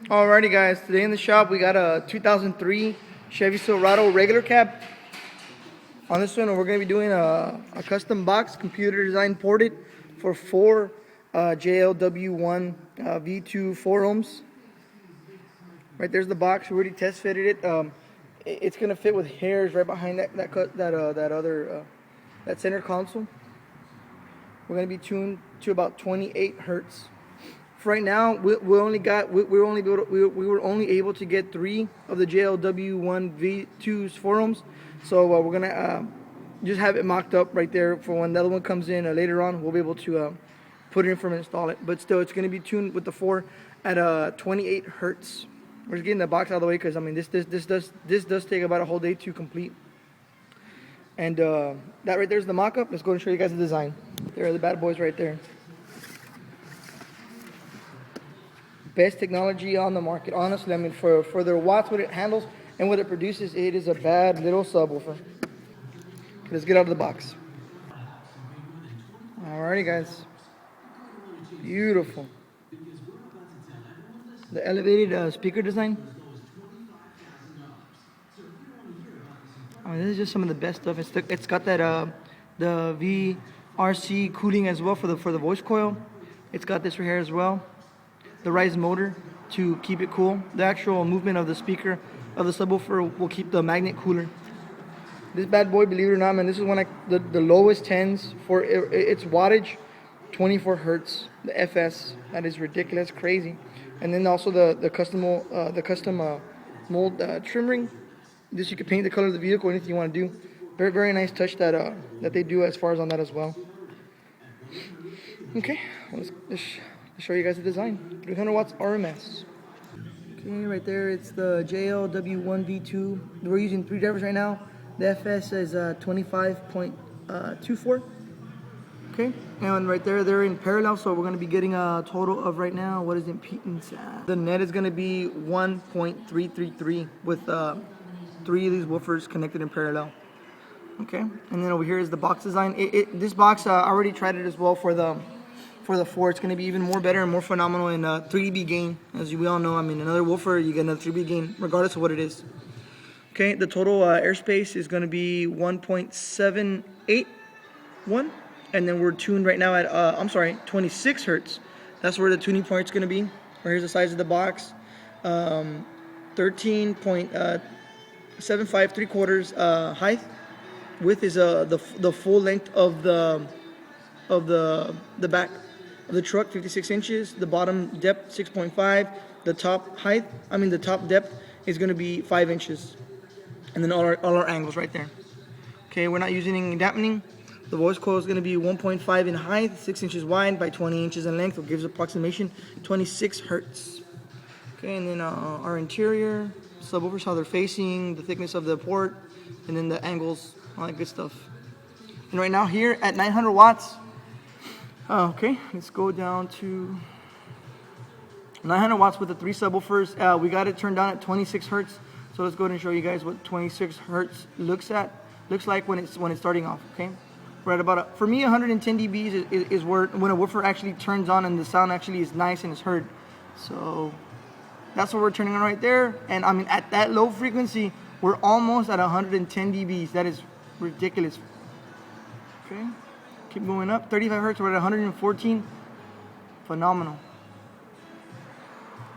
Alrighty guys, today in the shop we got a 2003 Chevy Silverado regular cab. On this one we're going to be doing a custom box, computer design ported for 4 W1V2 4 ohms. Right there's the box, we already test fitted it. It's going to fit with hairs right behind that center console. We're going to be tuned to about 28 hertz. Right now, we were only able to get 3 of the W1V2's 4 ohms, so we're gonna just have it mocked up right there for when the other one comes in later on. We'll be able to put it in from and install it, but still, it's gonna be tuned with the 4 at 28 hertz. We're just getting the box out of the way because I mean this does take about a whole day to complete. And that right there is the mock-up. Let's go and show you guys the design. There are the bad boys right there. Best technology on the market, honestly. I mean, for the watts, what it handles and what it produces, it is a bad little subwoofer. Okay, let's get out of the box. Alrighty, guys. Beautiful. The elevated speaker design. I mean, this is just some of the best stuff. It's got that the VRC cooling as well for the voice coil. It's got this right here as well. The rise motor to keep it cool. The actual movement of the speaker of the subwoofer will keep the magnet cooler. This bad boy, believe it or not, man, this is one of the lowest 10s for its wattage, 24 hertz. The FS, that is ridiculous, crazy. And then also the custom mold trim ring. This you can paint the color of the vehicle, anything you want to do. Very, very nice touch that they do as far as on that as well. Okay, let's show you guys the design. 300 watts RMS. Okay, right there it's the W1V2. We're using 3 drivers right now. The FS is 25.24. Okay, and right there they're in parallel, so we're going to be getting a total of right now, what is the impedance at? The net is going to be 1.333 with 3 of these woofers connected in parallel. Okay, and then over here is the box design. This box, I already tried it as well for the 4. It's going to be even more better and more phenomenal in 3 dB gain. As we all know, I mean, another woofer, you get another 3 dB gain, regardless of what it is. Okay, the total airspace is going to be 1.781, and then we're tuned right now at 26 hertz. That's where the tuning point is going to be. Here's the size of the box, 13.75 3/4 height. Width is the full length of the back of the truck, 56 inches. The bottom depth 6.5. The top depth is going to be 5 inches, and then all our angles right there. Okay, we're not using any dampening. The voice coil is going to be 1.5 in height, 6 inches wide by 20 inches in length, which gives approximation 26 hertz. Okay, and then our interior subwoofers, how they're facing, the thickness of the port, and then the angles, all that good stuff. And right now here at 900 watts. Okay, let's go down to 900 watts with the 3 subwoofers. We got it turned down at 26 hertz. So let's go ahead and show you guys what 26 hertz looks like when it's starting off. Okay, we're at about for me 110 dBs is where when a woofer actually turns on and the sound actually is nice and is heard. So that's what we're turning on right there. And I mean at that low frequency, we're almost at 110 dBs. That is ridiculous. Okay. Keep going up. 35 hertz, we're at 114. Phenomenal.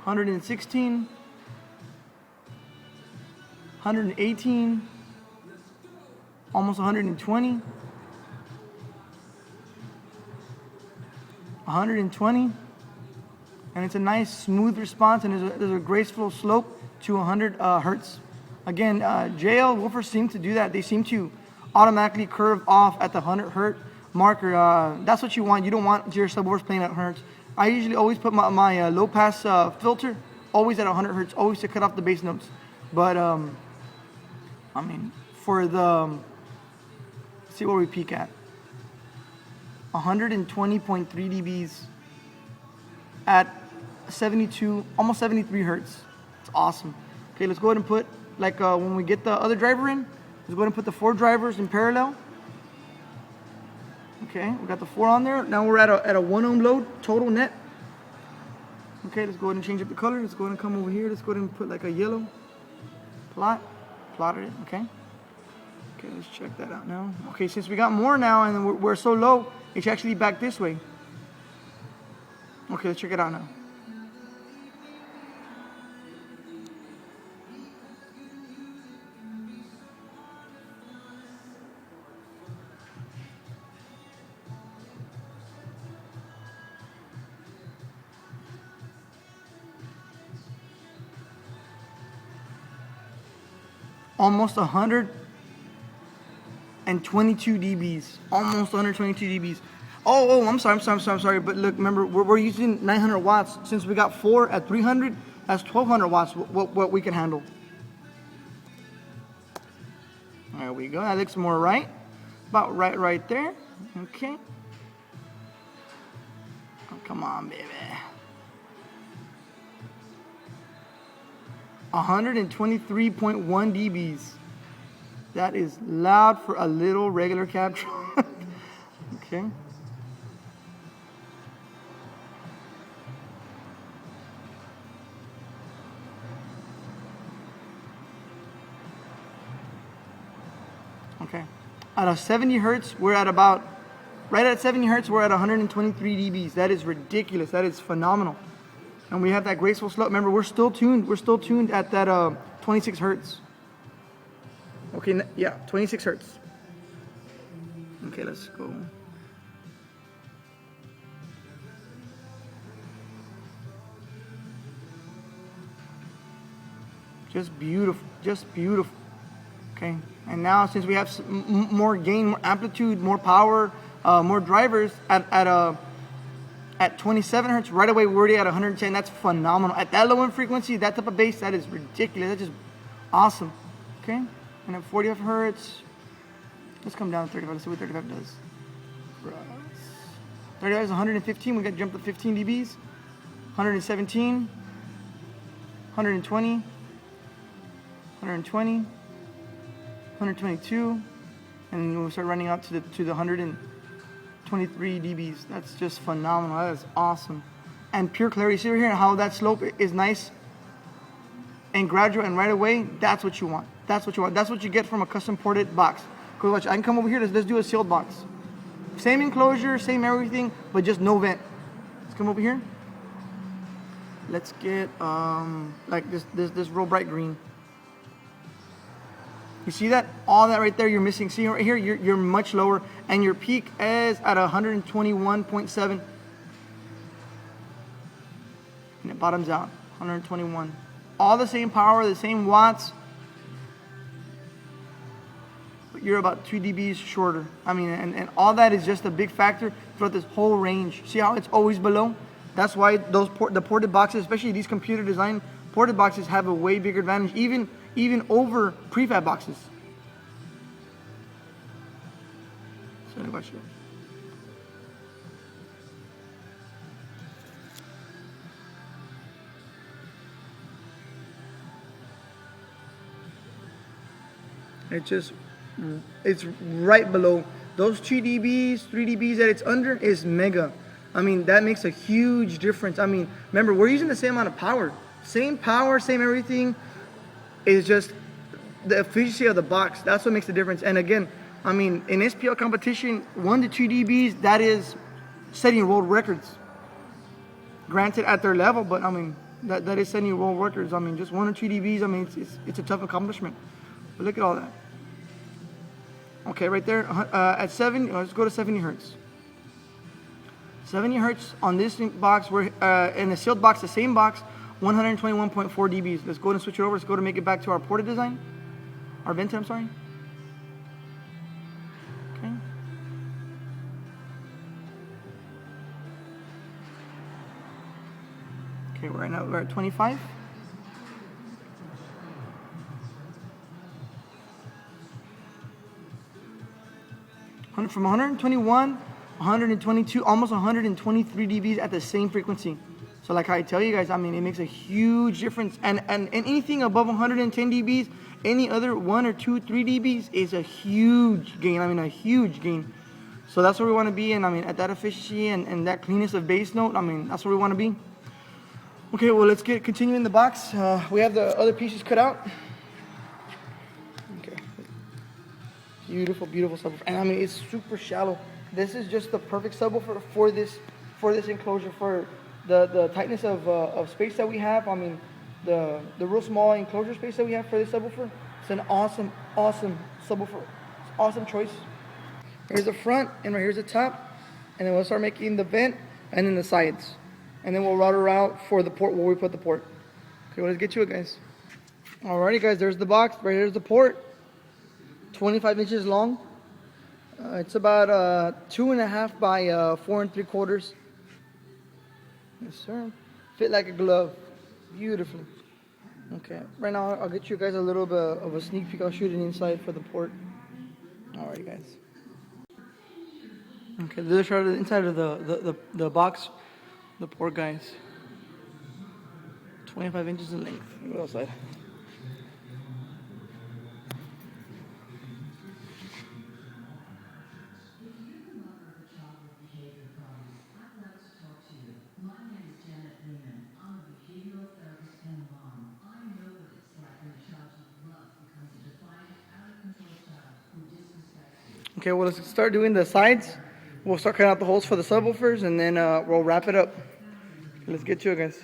116. 118. Almost 120. 120. And it's a nice smooth response, and there's a graceful slope to 100 hertz. Again, JL woofers seem to do that. They seem to automatically curve off at the 100 hertz marker. That's what you want. You don't want your subwoofers playing at hertz. I usually always put my low pass filter always at 100 hertz, always to cut off the bass notes. But I mean, for the let's see where we peak at. 120.3 dBs at 72, almost 73 hertz. It's awesome. Okay, let's go ahead and put when we get the other driver in. Let's go ahead and put the 4 drivers in parallel. Okay, we got the 4 on there. Now we're at a 1 ohm load total net. Okay, let's go ahead and change up the color. Let's go ahead and come over here. Let's go ahead and put like a yellow plotted it, okay? Okay, let's check that out now. Okay, since we got more now and we're so low, it's actually back this way. Okay, let's check it out now. Almost 122 dBs. Almost 122 dBs. Oh, I'm sorry. But look, remember, we're using 900 watts. Since we got 4 at 300, that's 1200 watts, what we can handle. There we go. That looks more right. About right there. Okay. Oh, come on, baby. 123.1 dBs. That is loud for a little regular cab truck. Okay. Okay. At 70 hertz, we're at about, right at 70 hertz, we're at 123 dBs. That is ridiculous. That is phenomenal. And we have that graceful slope. Remember, we're still tuned. We're still tuned at that 26 hertz. Okay, yeah, 26 hertz. Okay, let's go. Just beautiful, just beautiful. Okay, and now since we have more gain, more amplitude, more power, more drivers at 27 hertz, right away we're already at 110. That's phenomenal. At that low end frequency, that type of bass, that is ridiculous. That's just awesome. Okay, and at 45 hertz, let's come down to 35. Let's see what 35 does. 35 is 115. We got jumped to 15 dBs. 117, 120, 120, 122, and we'll start running out to the 123 dBs. That's just phenomenal. That is awesome. And pure clarity. See right here how that slope is nice and gradual and right away. That's what you want. That's what you want. That's what you get from a custom ported box. Cause watch, I can come over here. Let's do a sealed box. Same enclosure, same everything, but just no vent. Let's come over here. Let's get like this real bright green. You see that? All that right there you're missing. See right here, you're much lower, and your peak is at 121.7, and it bottoms out 121. All the same power, the same watts, but you're about 2 dBs shorter. I mean, and all that is just a big factor throughout this whole range. See how it's always below? That's why the ported boxes, especially these computer design ported boxes, have a way bigger advantage, even over prefab boxes. So watch it. It's right below those 2 dBs, 3 dBs that it's under is mega. I mean, that makes a huge difference. I mean, remember, we're using the same amount of power, same everything. Is just the efficiency of the box. That's what makes the difference. And again, I mean, in SPL competition, 1 to 2 dBs, that is setting world records. Granted, at their level, but I mean, that is setting world records. I mean, just 1 or 2 dBs. I mean, it's a tough accomplishment. But look at all that. Okay, right there at 70. Let's go to 70 hertz. 70 hertz on this box. We're in the sealed box, the same box. 121.4 dBs. Let's go ahead and switch it over. Let's go to make it back to our ported design. Our vented, I'm sorry. Okay. Okay, we're at 25. From 121, 122, almost 123 dBs at the same frequency. So like I tell you guys, I mean, it makes a huge difference. And anything above 110 dBs, any other 1 or 2, 3 dBs is a huge gain. I mean, a huge gain. So that's where we want to be. And I mean, at that efficiency and that cleanness of bass note, I mean, that's where we want to be. Okay, well, let's continue in the box. We have the other pieces cut out. Okay. Beautiful, beautiful subwoofer. And I mean, it's super shallow. This is just the perfect subwoofer for this enclosure, for the tightness of space that we have. I mean, the real small enclosure space that we have for this subwoofer. It's an awesome, awesome subwoofer. It's an awesome choice. Here's the front, and right here's the top. And then we'll start making the vent and then the sides. And then we'll route her out for the port where we put the port. Okay, well, let's get to it, guys. Alrighty, guys, there's the box. Right here's the port. 25 inches long. It's about 2.5 by 4 3/4. Yes, sir. Fit like a glove. Beautifully. Okay, right now I'll get you guys a little bit of a sneak peek. I'll shoot it inside for the port. Alrighty, guys. Okay, this is the inside of the box. The port, guys. 25 inches in length. Go outside. Okay, well, let's start doing the sides. We'll start cutting out the holes for the subwoofers, and then we'll wrap it up. Let's get to it, guys.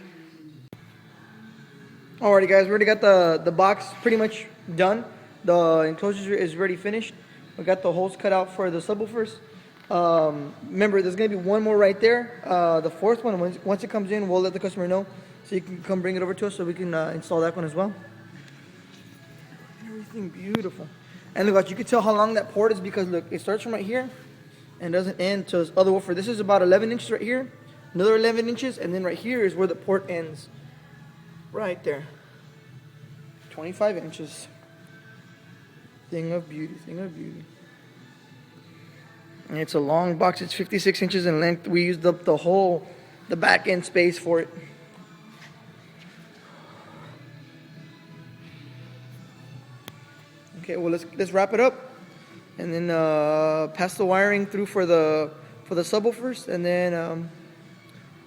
Alrighty, guys, we already got the box pretty much done. The enclosure is already finished. We got the holes cut out for the subwoofers. Remember, there's going to be one more right there. The fourth one, once it comes in, we'll let the customer know. So you can come bring it over to us so we can install that one as well. Everything beautiful. And look, you can tell how long that port is because, look, it starts from right here and doesn't end to this other woofer. This is about 11 inches right here, another 11 inches, and then right here is where the port ends. Right there. 25 inches. Thing of beauty, thing of beauty. And it's a long box. It's 56 inches in length. We used up the back end space for it. Okay, well, let's wrap it up, and then pass the wiring through for the subwoofers, and then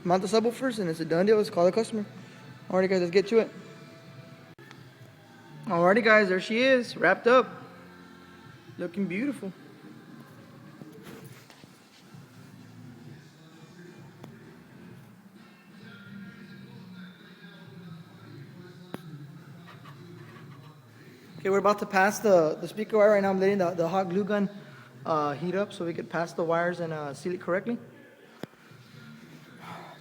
mount the subwoofers, and it's a done deal. Let's call the customer. Alrighty, guys, let's get to it. Alrighty, guys, there she is, wrapped up, looking beautiful. Okay, we're about to pass the speaker wire right now. I'm letting the hot glue gun heat up so we could pass the wires and seal it correctly.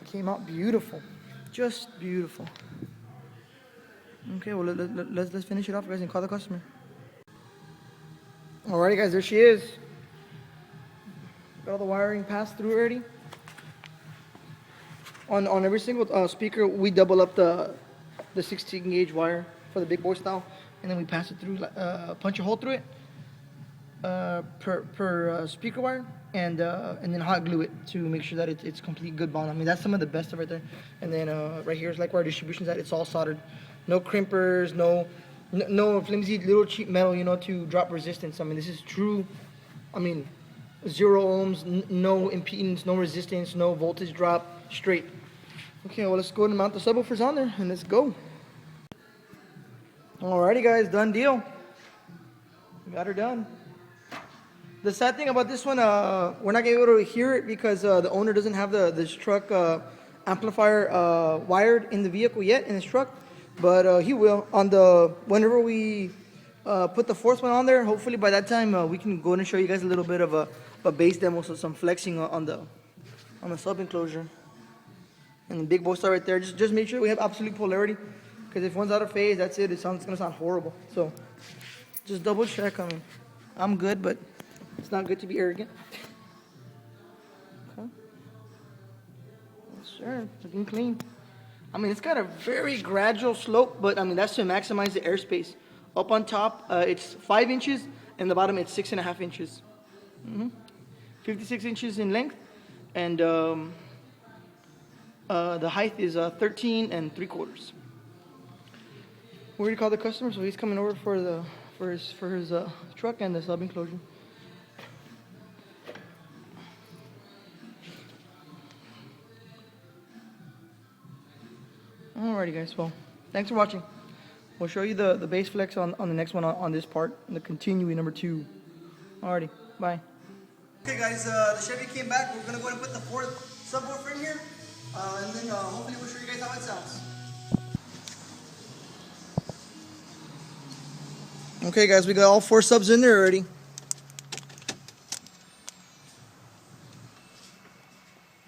Came out beautiful, just beautiful. Okay, well, let's finish it off, guys, and call the customer. Alrighty, guys, there she is. Got all the wiring passed through already. On every single speaker, we double up the 16 gauge wire for the big boy style. And then we pass it through, punch a hole through it per speaker wire, and then hot glue it to make sure that it's complete good bond. I mean, that's some of the best stuff right there. And then right here is like where our distribution's at. It's all soldered, no crimpers, no flimsy little cheap metal, you know, to drop resistance. I mean, this is true. I mean, 0 ohms, no impedance, no resistance, no voltage drop, straight. Okay, well, let's go ahead and mount the subwoofers on there, and let's go. Alrighty, guys, done deal. We got her done. The sad thing about this one, we're not going to be able to hear it because the owner doesn't have this truck amplifier wired in the vehicle yet, in his truck. But he will. Whenever we put the fourth one on there, hopefully by that time we can go in and show you guys a little bit of a bass demo, so some flexing on the sub enclosure. And the big boy star right there. Just make sure we have absolute polarity. Because if one's out of phase, that's it. It's going to sound horrible. So just double check. I mean, I'm good, but it's not good to be arrogant. Okay. Yes, sir. Looking clean. I mean, it's got a very gradual slope, but I mean, that's to maximize the airspace. Up on top, it's 5 inches, and the bottom, it's 6.5 inches. 56 inches in length, and the height is 13 3/4. We already called the customer, so he's coming over for his truck and the sub enclosure. Alrighty, guys. Well, thanks for watching. We'll show you the bass flex on the next one on this part, the continuing number 2. Alrighty, bye. Okay, guys. The Chevy came back. We're gonna go ahead and put the 4th subwoofer in here, and then hopefully we'll show you guys how it sounds. Okay, guys. We got all 4 subs in there already.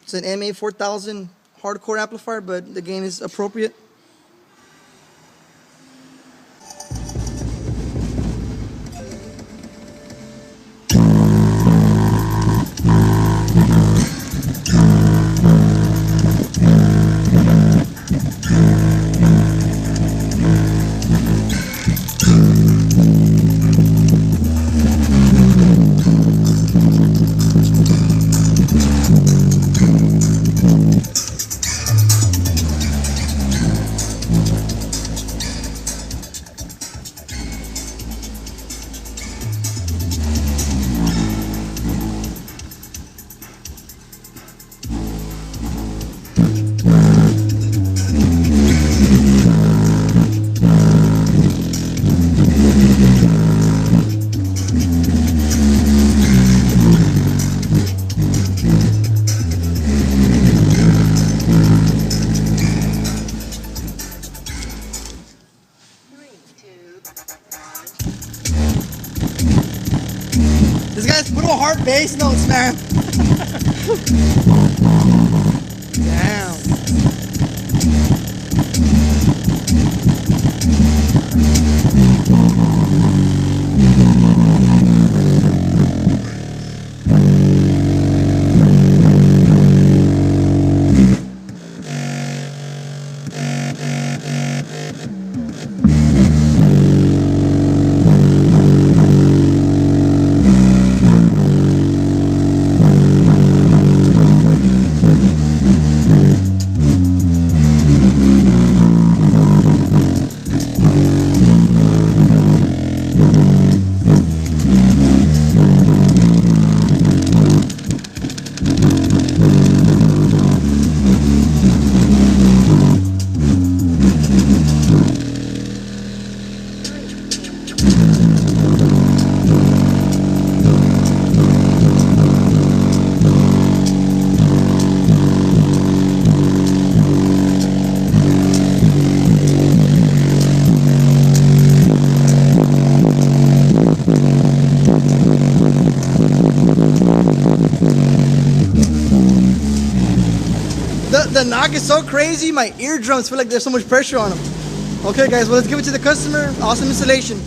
It's an MA 4000 hardcore amplifier, but the gain is appropriate. This guy's put a hard bass notes, man. Damn. The knock is so crazy, my eardrums feel like there's so much pressure on them. Okay guys, well let's give it to the customer. Awesome installation.